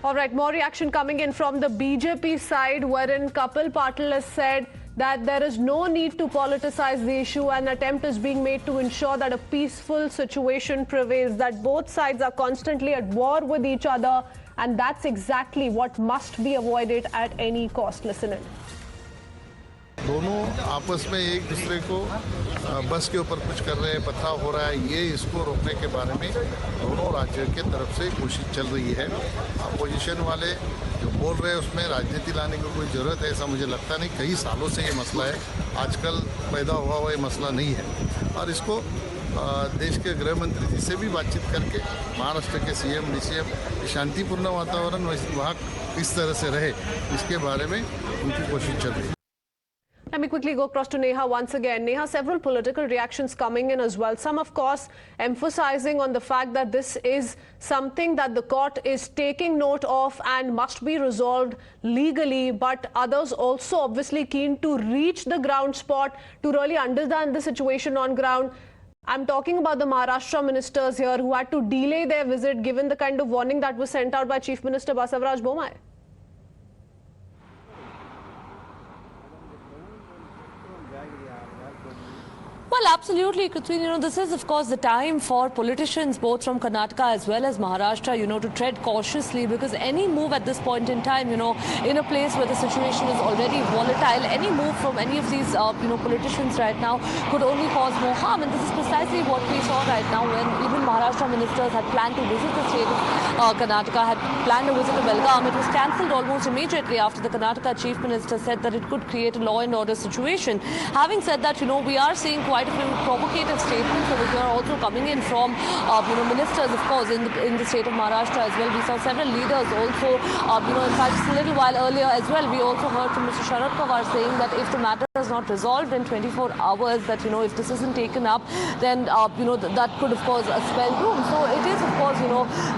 All right, more reaction coming in from the BJP side, wherein Kapil Patil has said that there is no need to politicize the issue. An attempt is being made to ensure that a peaceful situation prevails, that both sides are constantly at war with each other, and that's exactly what must be avoided at any cost. Listen in. दोनों आपस में एक दूसरे को बस के ऊपर कुछ कर रहे हैं, पथराव हो रहा है, ये इसको रोकने के बारे में दोनों राज्यों के तरफ से कोशिश चल रही है। अपोजिशन वाले जो बोल रहे हैं उसमें राजनीति लाने की कोई ज़रूरत है ऐसा मुझे लगता नहीं। कई सालों से ये मसला है, आजकल पैदा हुआ ये मसला नहीं है और इसको देश के गृह मंत्री जी से भी बातचीत करके महाराष्ट्र के सीएम डीसीएम शांतिपूर्ण वातावरण वहाँ किस तरह से रहे इसके बारे में उनकी कोशिश चल रही है। Let me quickly go across to Neha once again. Neha, several political reactions coming in as well. Some, of course, emphasizing on the fact that this is something that the court is taking note of and must be resolved legally. But others also obviously keen to reach the ground spot to really understand the situation on ground. I'm talking about the Maharashtra ministers here who had to delay their visit given the kind of warning that was sent out by Chief Minister Basavaraj Bommai. Well, absolutely, Katrina. This is, of course, the time for politicians, both from Karnataka as well as Maharashtra, to tread cautiously, because any move at this point in time, in a place where the situation is already volatile, any move from any of these, politicians right now could only cause more harm. And this is precisely what we saw right now when even Maharashtra ministers had planned to visit the state of Karnataka, had planned to visit the Belagavi. It was cancelled almost immediately after the Karnataka chief minister said that it could create a law and order situation. Having said that, we are seeing quite a few provocative statements over here also coming in from ministers, of course, in the state of Maharashtra as well. We saw several leaders also, in fact, just a little while earlier as well, we also heard from Mr. Sharad Pawar saying that if the matter is not resolved in 24 hours, that, if this isn't taken up, then, that could, of course, spell doom. So it is, of course,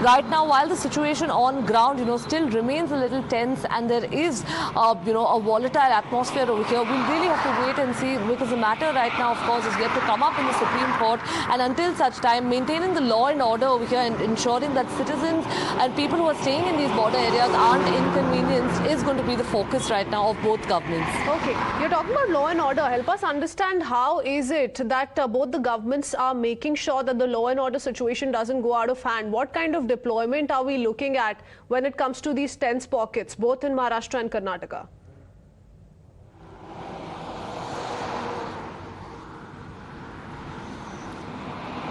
right now, while the situation on ground, still remains a little tense and there is, a volatile atmosphere over here, we'll really have to wait and see, because the matter right now, of course, is yet to come up in the Supreme Court, and until such time, maintaining the law and order over here and ensuring that citizens and people who are staying in these border areas aren't inconvenienced is going to be the focus right now of both governments. Okay, you're talking about law and order. Help us understand how is it that both the governments are making sure that the law and order situation doesn't go out of hand? What kind of deployment are we looking at when it comes to these tense pockets, both in Maharashtra and Karnataka?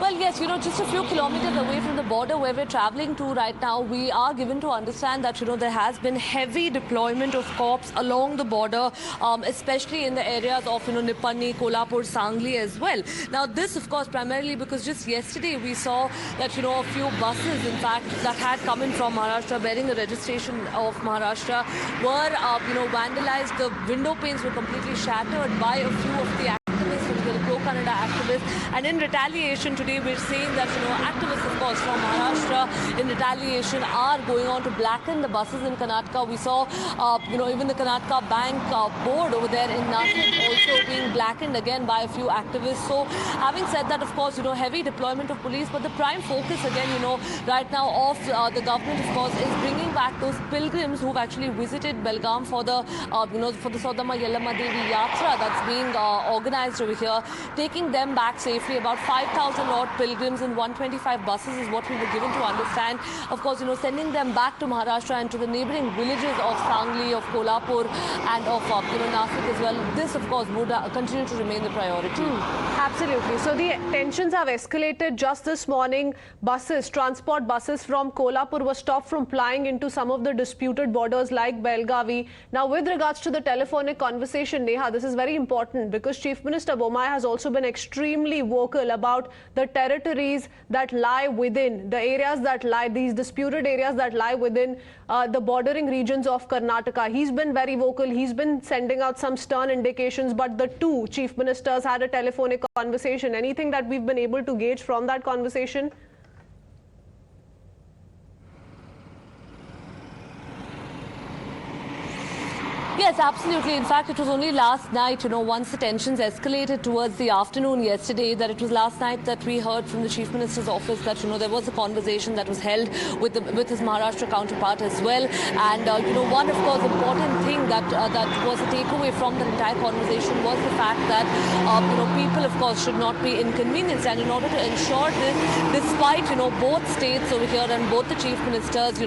Well, yes, just a few kilometers away from the border where we're traveling to right now, we are given to understand that, there has been heavy deployment of corps along the border, especially in the areas of, Nipani, Kolhapur, Sangli as well. Now, this, of course, primarily because just yesterday we saw that, a few buses, in fact, that had come in from Maharashtra bearing the registration of Maharashtra were, vandalized. The window panes were completely shattered by a few of the pro-Kannada activists, and in retaliation today we're seeing that activists, of course, from Maharashtra in retaliation are going on to blacken the buses in Karnataka. We saw even the Karnataka Bank board over there in Nashik also being blackened again by a few activists. So having said that, of course, heavy deployment of police, but the prime focus again, right now of the government, of course, is bringing back those pilgrims who've actually visited Belgaum for the for the Sodama Yellamma Devi Yatra that's being organized over here, taking them back safely. About 5,000 odd pilgrims in 125 buses is what we were given to understand. Of course, sending them back to Maharashtra and to the neighboring villages of Sangli, of Kolhapur and of Nashik as well. This, of course, would continue to remain the priority. Absolutely. So the tensions have escalated just this morning. Transport buses from Kolhapur were stopped from plying into some of the disputed borders like Belagavi. Now, with regards to the telephonic conversation, Neha, this is very important because Chief Minister Bommai has also been extremely vocal about the territories that lie within, the areas that lie, these disputed areas that lie within the bordering regions of Karnataka. He's been very vocal. He's been sending out some stern indications, but the two chief ministers had a telephonic conversation. Anything that we've been able to gauge from that conversation? Yes, Yes, absolutely. In fact, it was only last night, once the tensions escalated towards the afternoon yesterday, that it was last night that we heard from the Chief Minister's office that, there was a conversation that was held with his Maharashtra counterpart as well. And, one, of course, important thing that was a takeaway from the entire conversation was the fact that, people, of course, should not be inconvenienced. And in order to ensure this, despite, both states over here and both the Chief Ministers,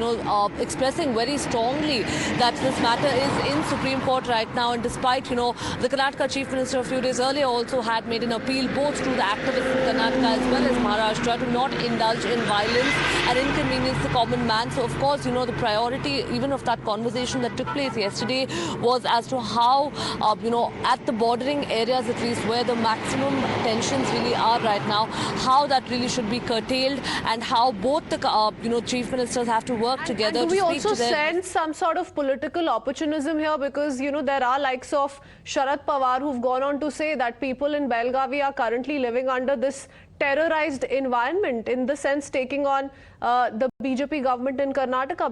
expressing very strongly that this matter is in Supreme Court right now, and despite, the Karnataka Chief Minister a few days earlier also had made an appeal both to the activists in Karnataka as well as Maharashtra to not indulge in violence and inconvenience the common man. So, of course, the priority even of that conversation that took place yesterday was as to how, at the bordering areas at least where the maximum tensions really are right now, how that really should be curtailed and how both the, Chief Ministers have to work together and do we to speak also to their... sense some sort of political opportunism here? Because, there are likes of Sharad Pawar who've gone on to say that people in Belagavi are currently living under this terrorized environment, in the sense taking on the BJP government in Karnataka.